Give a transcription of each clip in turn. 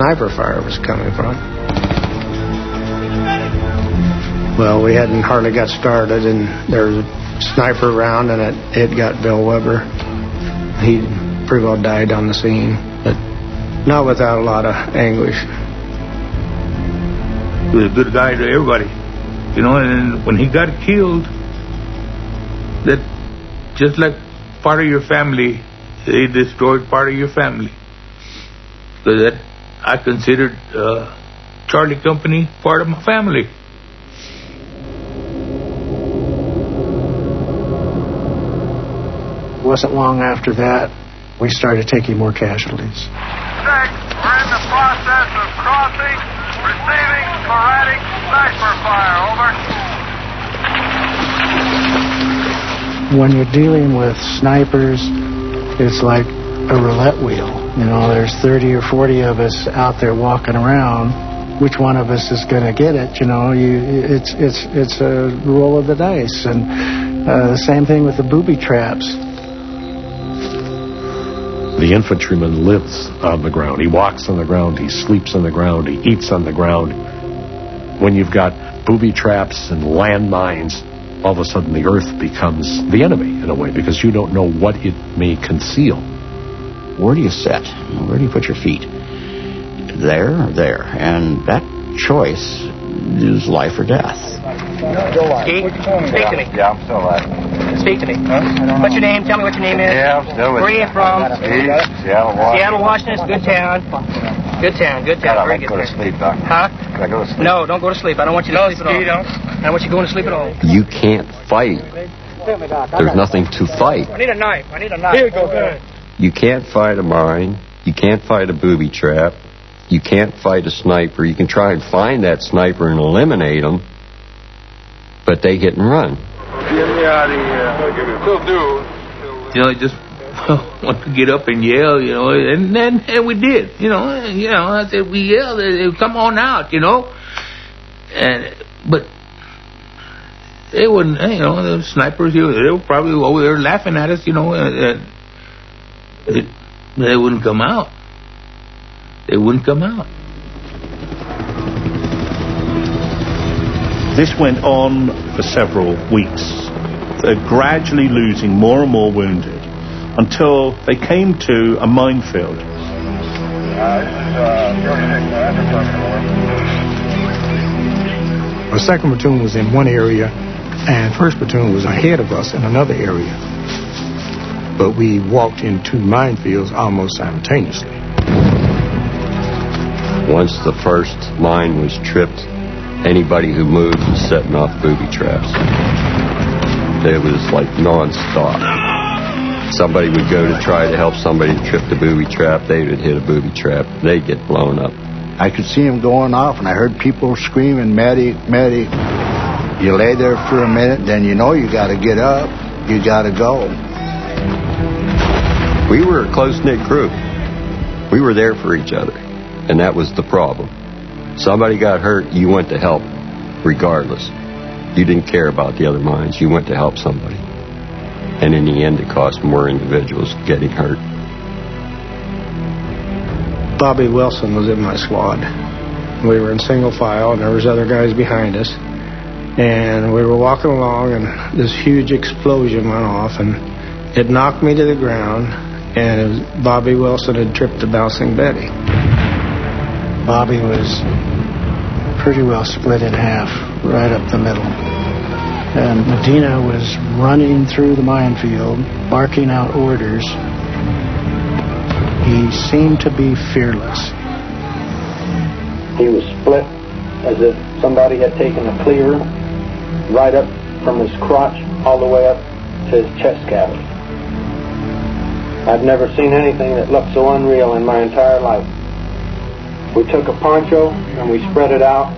sniper fire was coming from. Well, we hadn't hardly got started, and there was a sniper round, and it got Bill Weber. He pretty well died on the scene, but not without a lot of anguish. He was a good guy to everybody, you know, and when he got killed, that just like part of your family, they destroyed part of your family. So that I considered Charlie Company part of my family. It wasn't long after that we started taking more casualties. We're in the process of crossing, receiving sporadic sniper fire, over. When you're dealing with snipers, it's like a roulette wheel. You know, there's 30 or 40 of us out there walking around. Which one of us is going to get it? You know, it's a roll of the dice. And the same thing with the booby traps. The infantryman lives on the ground. He walks on the ground. He sleeps on the ground. He eats on the ground. When you've got booby traps and landmines, all of a sudden the earth becomes the enemy in a way, because you don't know what it may conceal. Where do you sit? Where do you put your feet? There or there? And that choice is life or death. Speak to me. Yeah, I'm still alive. Speak to me. What's your name? Tell me what your name is. Yeah, I'm still with Where are you from? Seattle, Washington. Seattle, Washington. It's a good town. Good town, good town. Very good. Go to sleep, Doc. Huh? Can I go to sleep? No, don't go to sleep. I don't want you to sleep at all. I don't want you going to sleep at all. You can't fight. There's nothing to fight. I need a knife. Here you go. Good. You can't fight a mine. You can't fight a booby trap. You can't fight a sniper. You can try and find that sniper and eliminate them, but they hit and run. Get me out of here. Still do. You know, I just want to get up and yell, you know, and we did, you know. I said, we yelled, come on out, you know. But they wouldn't, you know, the snipers, they were probably over there laughing at us, you know, and they wouldn't come out. They wouldn't come out. This went on for several weeks. They're gradually losing more and more wounded until they came to a minefield. Our second platoon was in one area, and first platoon was ahead of us in another area. But we walked into minefields almost simultaneously. Once the first mine was tripped, anybody who moved was setting off booby traps. It was like non-stop. Somebody would go to try to help somebody trip the booby trap. They would hit a booby trap. They'd get blown up. I could see them going off, and I heard people screaming, medic, medic. You lay there for a minute, then you know you got to get up. You got to go. We were a close-knit group. We were there for each other, and that was the problem. Somebody got hurt, you went to help, regardless. You didn't care about the other mines. You went to help somebody. And in the end, it cost more individuals getting hurt. Bobby Wilson was in my squad. We were in single file, and there was other guys behind us. And we were walking along, and this huge explosion went off, and it knocked me to the ground, and Bobby Wilson had tripped the bouncing Betty. Bobby was pretty well split in half, right up the middle. And Medina was running through the minefield, barking out orders. He seemed to be fearless. He was split as if somebody had taken a cleaver right up from his crotch all the way up to his chest cavity. I've never seen anything that looked so unreal in my entire life. We took a poncho and we spread it out.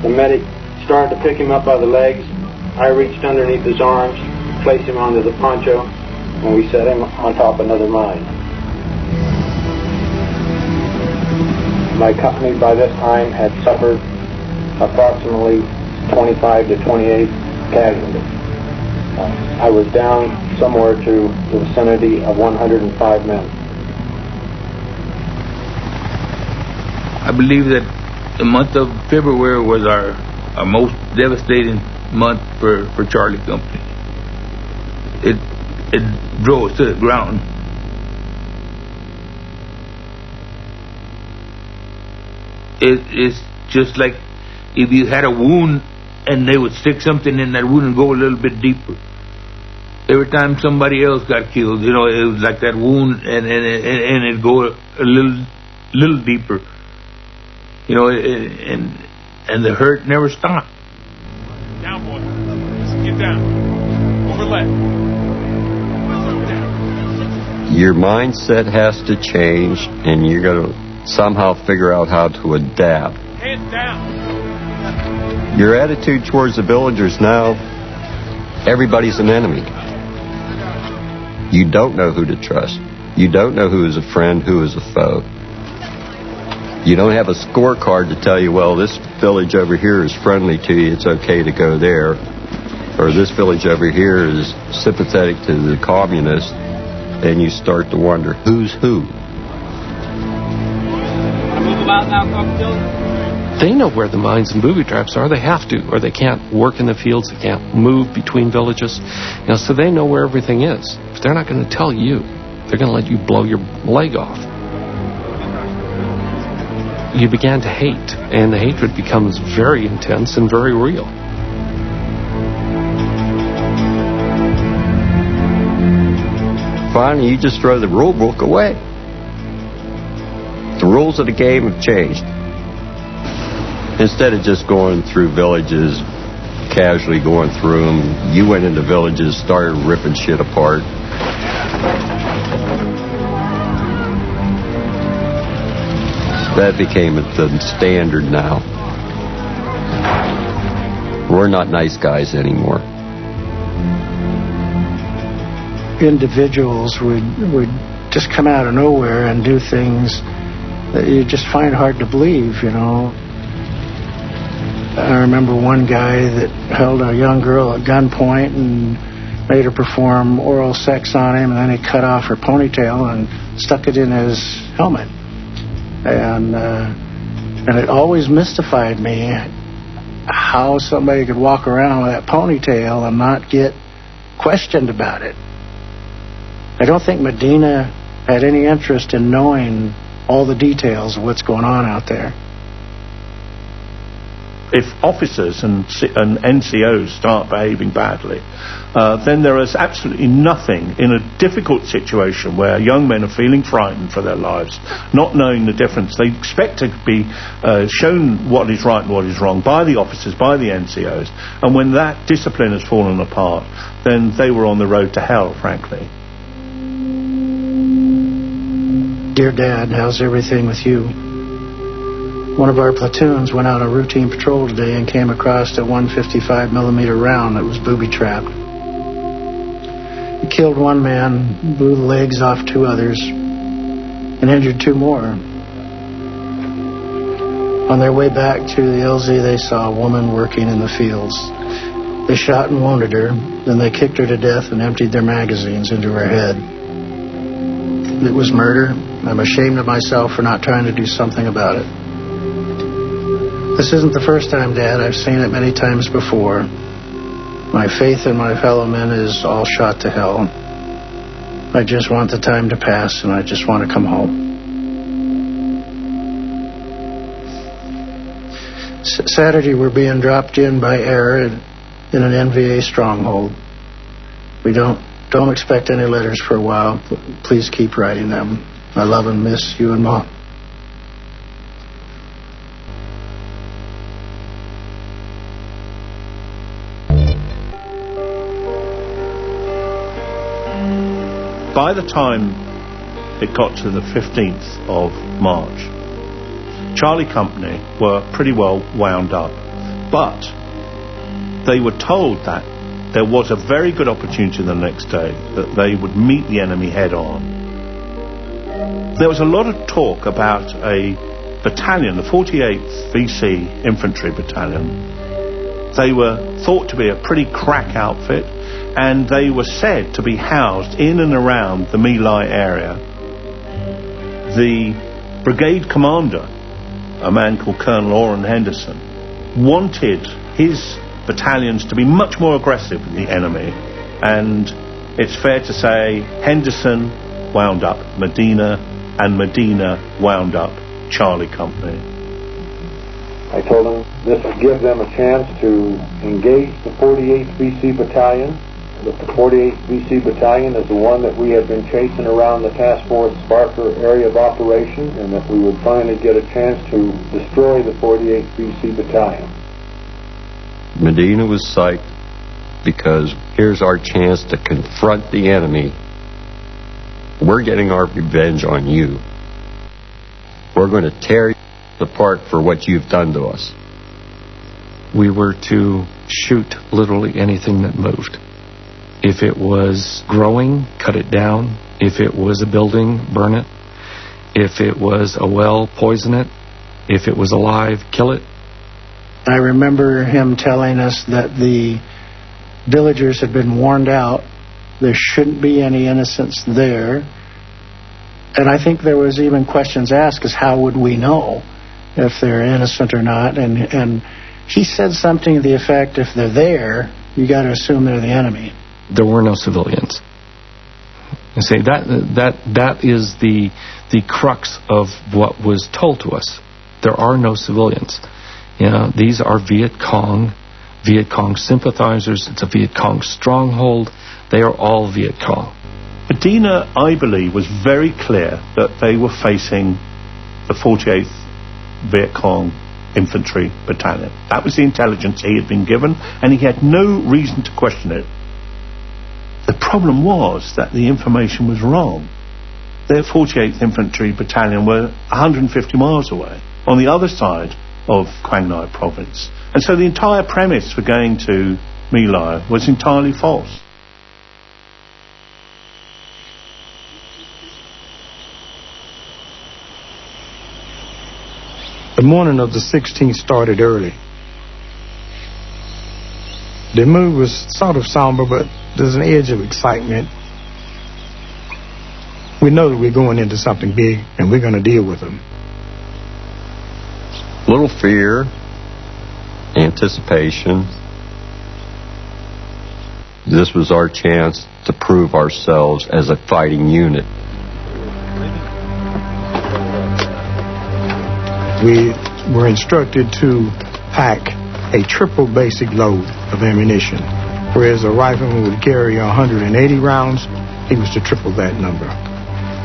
The medic started to pick him up by the legs. I reached underneath his arms, placed him onto the poncho, and we set him on top of another mine. My company by this time had suffered approximately 25 to 28 casualties. I was down somewhere to the vicinity of 105 men. I believe that the month of February was our most devastating month for Charlie Company. It drove us to the ground. It's just like if you had a wound and they would stick something in that wound and go a little bit deeper. Every time somebody else got killed, it was like that wound and it'd go a little deeper. And the hurt never stopped. Down, boy. Get down. Over left. Your mindset has to change, and you're going to somehow figure out how to adapt. Hands down. Your attitude towards the villagers now, everybody's an enemy. You don't know who to trust. You don't know who is a friend, who is a foe. You don't have a scorecard to tell you, well, this village over here is friendly to you, it's okay to go there. Or this village over here is sympathetic to the communists. And you start to wonder, who's who? They know where the mines and booby traps are. They have to, or they can't work in the fields. They can't move between villages. So they know where everything is. But they're not going to tell you. They're going to let you blow your leg off. You began to hate, and the hatred becomes very intense and very real. Finally, you just throw the rule book away. The rules of the game have changed. Instead of just going through villages, casually going through them, you went into villages, started ripping shit apart. That became the standard now. We're not nice guys anymore. Individuals would just come out of nowhere and do things that you just find hard to believe, I remember one guy that held a young girl at gunpoint and made her perform oral sex on him, and then he cut off her ponytail and stuck it in his helmet. And it always mystified me how somebody could walk around with that ponytail and not get questioned about it. I don't think Medina had any interest in knowing all the details of what's going on out there. If officers and NCOs start behaving badly, then there is absolutely nothing in a difficult situation where young men are feeling frightened for their lives, not knowing the difference. They expect to be shown what is right and what is wrong by the officers, by the NCOs, and when that discipline has fallen apart, then they were on the road to hell, frankly. Dear Dad, how's everything with you? One of our platoons went out on routine patrol today and came across a 155 millimeter round that was booby-trapped. It killed one man, blew the legs off two others, and injured two more. On their way back to the LZ, they saw a woman working in the fields. They shot and wounded her, then they kicked her to death and emptied their magazines into her head. It was murder. I'm ashamed of myself for not trying to do something about it. This isn't the first time, Dad. I've seen it many times before. My faith in my fellow men is all shot to hell. I just want the time to pass, and I just want to come home. Saturday, we're being dropped in by air in an NVA stronghold. We don't expect any letters for a while. Please keep writing them. I love and miss you and Mom. By the time it got to the 15th of March, Charlie Company were pretty well wound up. But they were told that there was a very good opportunity the next day that they would meet the enemy head on. There was a lot of talk about a battalion, the 48th VC Infantry Battalion. They were thought to be a pretty crack outfit, and they were said to be housed in and around the MYLAI area. The brigade commander a man called Colonel Orrin Henderson, wanted his battalions to be much more aggressive with the enemy, and it's fair to say Henderson wound up Medina, and Medina wound up Charlie Company. I told them this would give them a chance to engage the 48th BC Battalion. That the 48th BC Battalion is the one that we had been chasing around the Task Force Barker area of operation, and that we would finally get a chance to destroy the 48th BC Battalion. Medina was psyched because here's our chance to confront the enemy. We're getting our revenge on you. We're going to tear you apart for what you've done to us. We were to shoot literally anything that moved. If it was growing, cut it down. If it was a building, burn it. If it was a well, poison it. If it was alive, kill it. I remember him telling us that the villagers had been warned out. There shouldn't be any innocents there. And I think there was even questions asked as how would we know if they're innocent or not. And he said something to the effect, if they're there, you got to assume they're the enemy. There were no civilians. You see, that is the crux of what was told to us. There are no civilians. You know, these are Viet Cong sympathizers. It's a Viet Cong stronghold. They are all Viet Cong. Medina, I believe, was very clear that they were facing the 48th Viet Cong Infantry Battalion. That was the intelligence he had been given, and he had no reason to question it. The problem was that the information was wrong. Their 48th Infantry Battalion were 150 miles away, on the other side of Quang Ngai province. And so the entire premise for going to My Lai was entirely false. The morning of the 16th started early. The mood was sort of somber, but there's an edge of excitement. We know that we're going into something big, and we're going to deal with them. Little fear, anticipation. This was our chance to prove ourselves as a fighting unit. We were instructed to pack a triple basic load of ammunition. Whereas a rifleman would carry 180 rounds, he was to triple that number.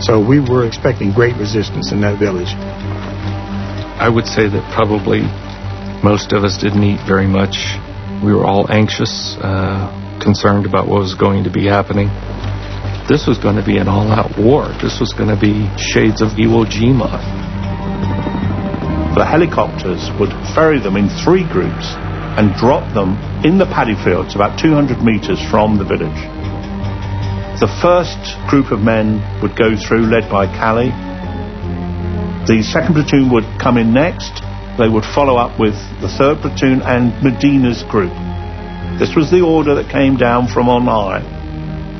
So we were expecting great resistance in that village. I would say that probably most of us didn't eat very much. We were all anxious, concerned about what was going to be happening. This was going to be an all-out war. This was going to be shades of Iwo Jima. The helicopters would ferry them in 3 groups and drop them in the paddy fields about 200 meters from the village. The first group of men would go through, led by Cali. The 2nd platoon would come in next. They would follow up with the 3rd platoon and Medina's group. This was the order that came down from on high.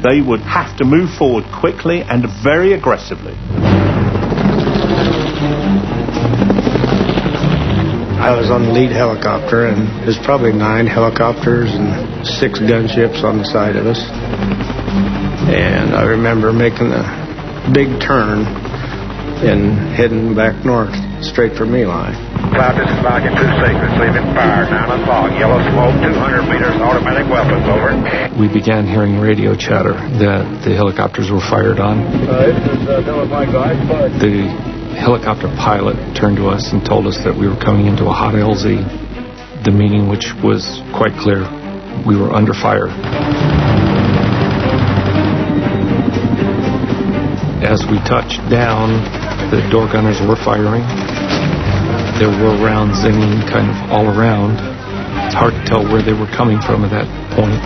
They would have to move forward quickly and very aggressively. I was on the lead helicopter, and there's probably 9 helicopters and 6 gunships on the side of us. And I remember making a big turn and heading back north, straight for My Lai. Cloud, this is Falcon 26, receiving fire, 9 o'clock, yellow smoke, 200 meters, automatic weapons, over. We began hearing radio chatter that the helicopters were fired on. This is Dylan Mike, guys. The helicopter pilot turned to us and told us that we were coming into a hot LZ, the meaning which was quite clear. We were under fire. As we touched down, the door gunners were firing. There were rounds zinging kind of all around. It's hard to tell where they were coming from at that point.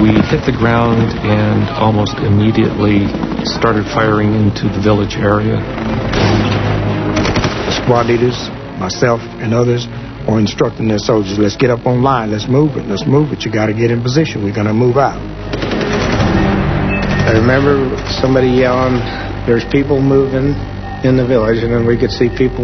We hit the ground and almost immediately started firing into the village area. The squad leaders, myself and others, were instructing their soldiers, let's get up on line, let's move it, you got to get in position, we're going to move out. I remember somebody yelling, there's people moving in the village, and then we could see people